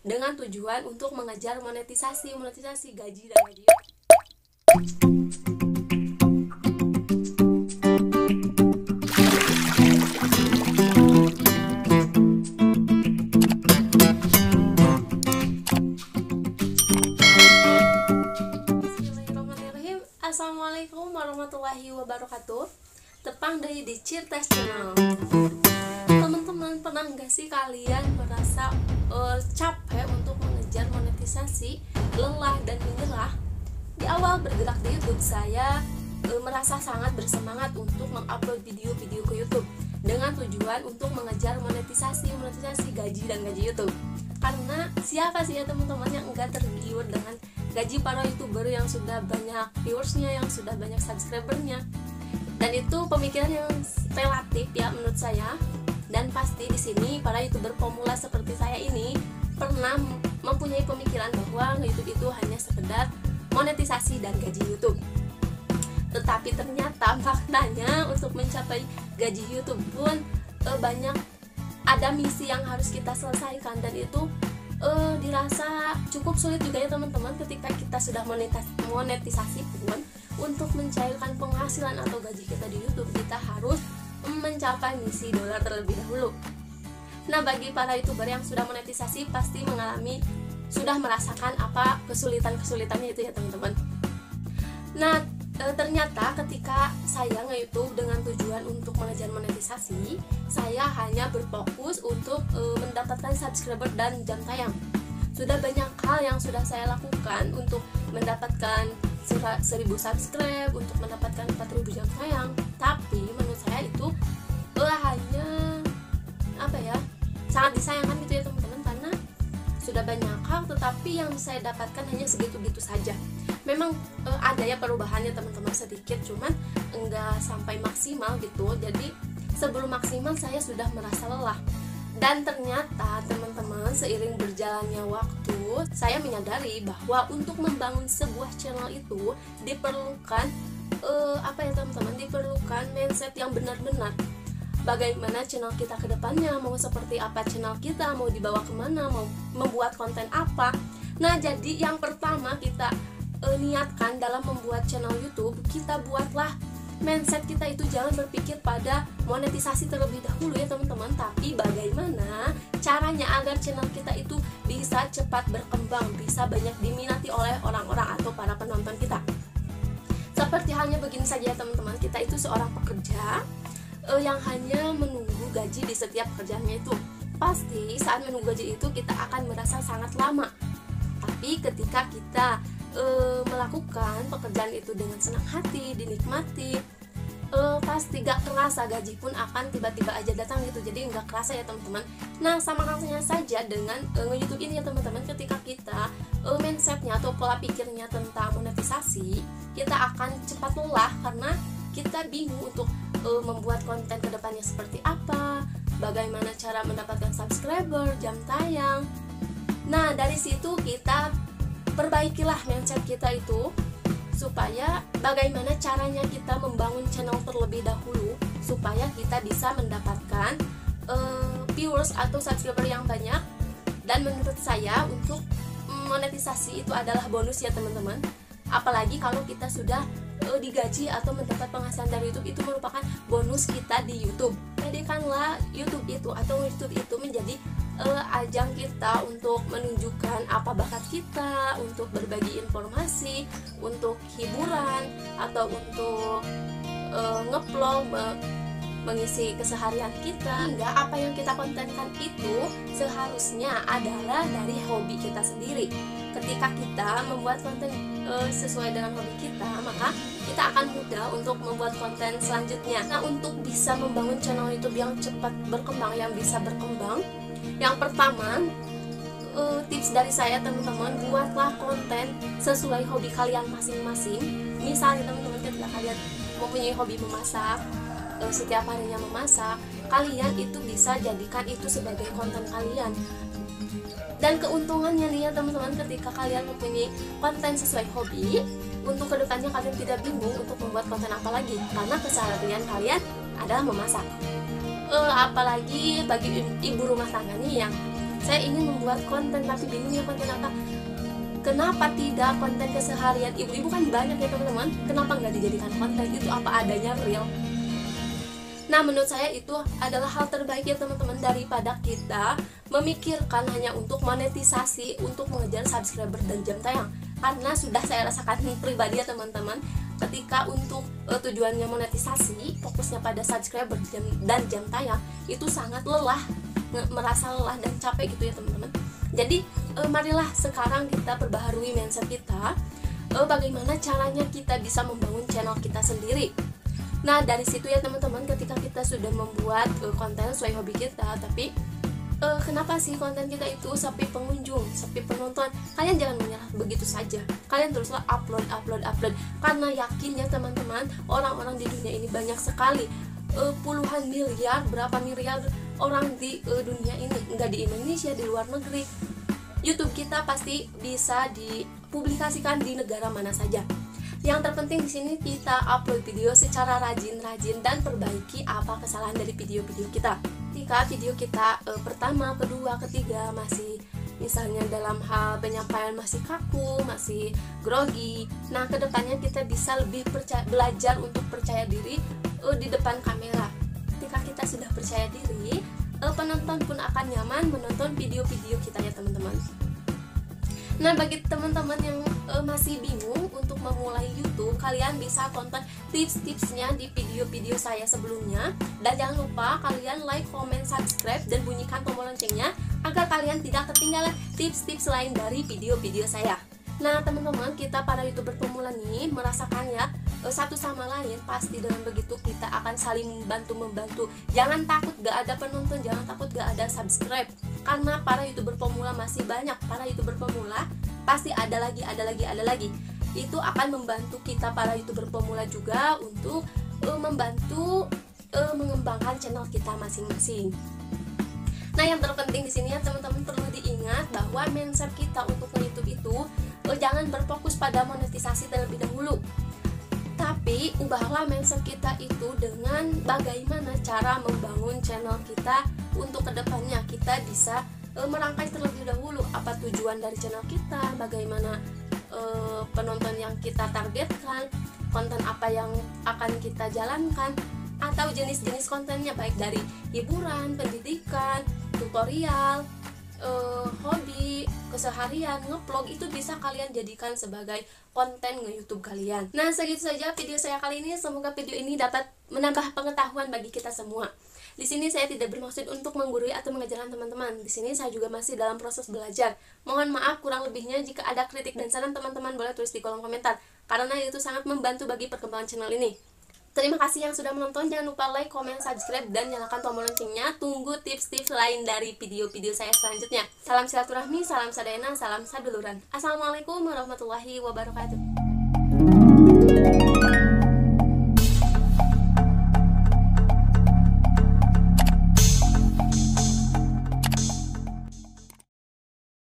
dengan tujuan untuk mengejar monetisasi gaji dan gaji. Bismillahirrahmanirrahim. Assalamualaikum warahmatullahi wabarakatuh. Tepang dari di Cirtas Channel. Teman-teman, pernah nggak sih kalian merasa capek untuk mengejar monetisasi, lelah dan menyerah? Di awal bergerak di YouTube, saya merasa sangat bersemangat untuk mengupload video-video ke YouTube dengan tujuan untuk mengejar monetisasi gaji dan gaji YouTube. Karena siapa sih ya teman-teman yang enggak tergiur dengan gaji para YouTuber yang sudah banyak viewersnya, yang sudah banyak subscribernya? Dan itu pemikiran yang relatif ya menurut saya. Dan pasti di sini para YouTuber pemula seperti saya ini pernah mempunyai pemikiran bahwa YouTube itu hanya sekedar monetisasi dan gaji YouTube. Tetapi ternyata faktanya untuk mencapai gaji YouTube pun banyak ada misi yang harus kita selesaikan, dan itu dirasa cukup sulit juga ya teman-teman. Ketika kita sudah monetisasi pun, untuk mencairkan penghasilan atau gaji kita di YouTube, kita harus mencapai misi dolar terlebih dahulu. Nah, bagi para YouTuber yang sudah monetisasi pasti sudah merasakan apa kesulitannya itu ya teman-teman. Nah, ternyata ketika saya nge-YouTube dengan tujuan untuk mengejar monetisasi, saya hanya berfokus untuk mendapatkan subscriber dan jam tayang. Sudah banyak hal yang sudah saya lakukan untuk mendapatkan 1000 subscribe, untuk mendapatkan 4000 jam tayang. Tapi menurut saya itu hanya sangat disayangkan gitu ya teman-teman, karena sudah banyak hal tetapi yang saya dapatkan hanya segitu-gitu saja. Memang ada ya perubahannya teman-teman sedikit, cuman enggak sampai maksimal gitu. Jadi sebelum maksimal saya sudah merasa lelah. Dan ternyata teman-teman, seiring berjalannya waktu, saya menyadari bahwa untuk membangun sebuah channel itu diperlukan teman-teman, diperlukan mindset yang benar-benar. Bagaimana channel kita ke depannya, mau seperti apa channel kita, mau dibawa kemana, mau membuat konten apa. Nah, jadi yang pertama kita niatkan dalam membuat channel YouTube, kita buatlah mindset kita itu jangan berpikir pada monetisasi terlebih dahulu ya teman-teman, tapi bagaimana caranya agar channel kita itu bisa cepat berkembang, bisa banyak diminati oleh orang-orang atau para penonton kita. Seperti halnya begini saja ya teman-teman, kita itu seorang pekerja yang hanya menunggu gaji di setiap pekerjaannya itu. Pasti saat menunggu gaji itu kita akan merasa sangat lama. Tapi ketika kita melakukan pekerjaan itu dengan senang hati, dinikmati, pasti gak kerasa gaji pun akan tiba-tiba aja datang gitu. Jadi gak kerasa ya teman-teman. Nah, sama halnya saja dengan nge-YouTube ini ya teman-teman. Ketika kita mindsetnya atau pola pikirnya tentang monetisasi, kita akan cepat lelah karena kita bingung untuk membuat konten kedepannya seperti apa, bagaimana cara mendapatkan subscriber, jam tayang. Nah, dari situ kita perbaikilah mindset kita itu, supaya bagaimana caranya kita membangun channel terlebih dahulu supaya kita bisa mendapatkan viewers atau subscriber yang banyak. Dan menurut saya untuk monetisasi itu adalah bonus ya teman-teman. Apalagi kalau kita sudah digaji atau mendapat penghasilan dari YouTube, itu merupakan bonus kita di YouTube. Jadikanlah YouTube itu menjadi ajang kita untuk menunjukkan apa bakat kita, untuk berbagi informasi, untuk hiburan, atau untuk nge-vlog, mengisi keseharian kita. Hingga apa yang kita kontenkan itu seharusnya adalah dari hobi kita sendiri. Ketika kita membuat konten sesuai dengan hobi kita, maka kita akan mudah untuk membuat konten selanjutnya. Nah, untuk bisa membangun channel YouTube yang cepat berkembang, yang bisa berkembang, yang pertama, tips dari saya teman-teman, buatlah konten sesuai hobi kalian masing-masing. Misalnya teman-teman, ketika kalian mempunyai hobi memasak, setiap harinya memasak, kalian itu bisa jadikan itu sebagai konten kalian. Dan keuntungannya nih ya teman-teman, ketika kalian mempunyai konten sesuai hobi, untuk kedepannya kalian tidak bingung untuk membuat konten apa lagi, karena keseharian kalian adalah memasak. Apalagi bagi ibu rumah tangga nih yang saya ingin membuat konten tapi bingungnya konten apa. Kenapa tidak konten keseharian ibu-ibu kan banyak ya teman-teman, kenapa nggak dijadikan konten itu apa adanya real. Nah menurut saya itu adalah hal terbaik ya teman-teman, daripada kita memikirkan hanya untuk monetisasi, untuk mengejar subscriber dan jam tayang. Karena sudah saya rasakan pribadi ya teman-teman, ketika untuk tujuannya monetisasi, fokusnya pada subscriber dan jam tayang, itu sangat lelah, merasa lelah dan capek gitu ya teman-teman. Jadi marilah sekarang kita perbaharui mindset kita, bagaimana caranya kita bisa membangun channel kita sendiri. Nah dari situ ya teman-teman, ketika kita sudah membuat konten sesuai hobi kita, tapi kenapa sih konten kita itu sepi pengunjung, sepi penonton? Kalian jangan menyerah begitu saja, kalian teruslah upload. Karena yakin ya teman-teman, orang-orang di dunia ini banyak sekali, puluhan miliar, berapa miliar orang di dunia ini, enggak di Indonesia, di luar negeri. YouTube kita pasti bisa dipublikasikan di negara mana saja. Yang terpenting di sini kita upload video secara rajin-rajin dan perbaiki apa kesalahan dari video-video kita. Ketika video kita pertama, kedua, ketiga masih misalnya dalam hal penyampaian masih kaku, masih grogi, nah kedepannya kita bisa lebih belajar untuk percaya diri di depan kamera. Ketika kita sudah percaya diri, penonton pun akan nyaman menonton video-video kita ya teman-teman. Nah bagi teman-teman yang masih bingung untuk memulai YouTube, kalian bisa tonton tips-tipsnya di video-video saya sebelumnya. Dan jangan lupa kalian like, comment, subscribe, dan bunyikan tombol loncengnya agar kalian tidak ketinggalan tips-tips lain dari video-video saya. Nah teman-teman, kita para YouTuber pemula nih merasakannya satu sama lain, pasti dengan begitu kita akan saling membantu. Jangan takut gak ada penonton, jangan takut gak ada subscribe, karena para YouTuber pemula masih banyak. Para YouTuber pemula pasti ada lagi. Itu akan membantu kita para YouTuber pemula juga untuk membantu mengembangkan channel kita masing-masing. Nah yang terpenting di sini ya teman-teman, perlu diingat bahwa mindset kita untuk YouTube itu jangan berfokus pada monetisasi terlebih dahulu, tapi ubahlah mindset kita itu dengan bagaimana cara membangun channel kita untuk kedepannya kita bisa merangkai terlebih dahulu apa tujuan dari channel kita, bagaimana penonton yang kita targetkan, konten apa yang akan kita jalankan, atau jenis-jenis kontennya baik dari hiburan, pendidikan, tutorial, hobi, keseharian, ngevlog, itu bisa kalian jadikan sebagai konten nge-YouTube kalian. Nah segitu saja video saya kali ini, semoga video ini dapat menambah pengetahuan bagi kita semua. Di sini saya tidak bermaksud untuk menggurui atau mengajarkan teman-teman. Di sini saya juga masih dalam proses belajar. Mohon maaf kurang lebihnya, jika ada kritik dan saran teman-teman boleh tulis di kolom komentar, karena itu sangat membantu bagi perkembangan channel ini. Terima kasih yang sudah menonton, jangan lupa like, comment, subscribe, dan nyalakan tombol loncengnya. Tunggu tips-tips lain dari video-video saya selanjutnya. Salam silaturahmi, salam sadayana, salam saduluran. Assalamualaikum warahmatullahi wabarakatuh.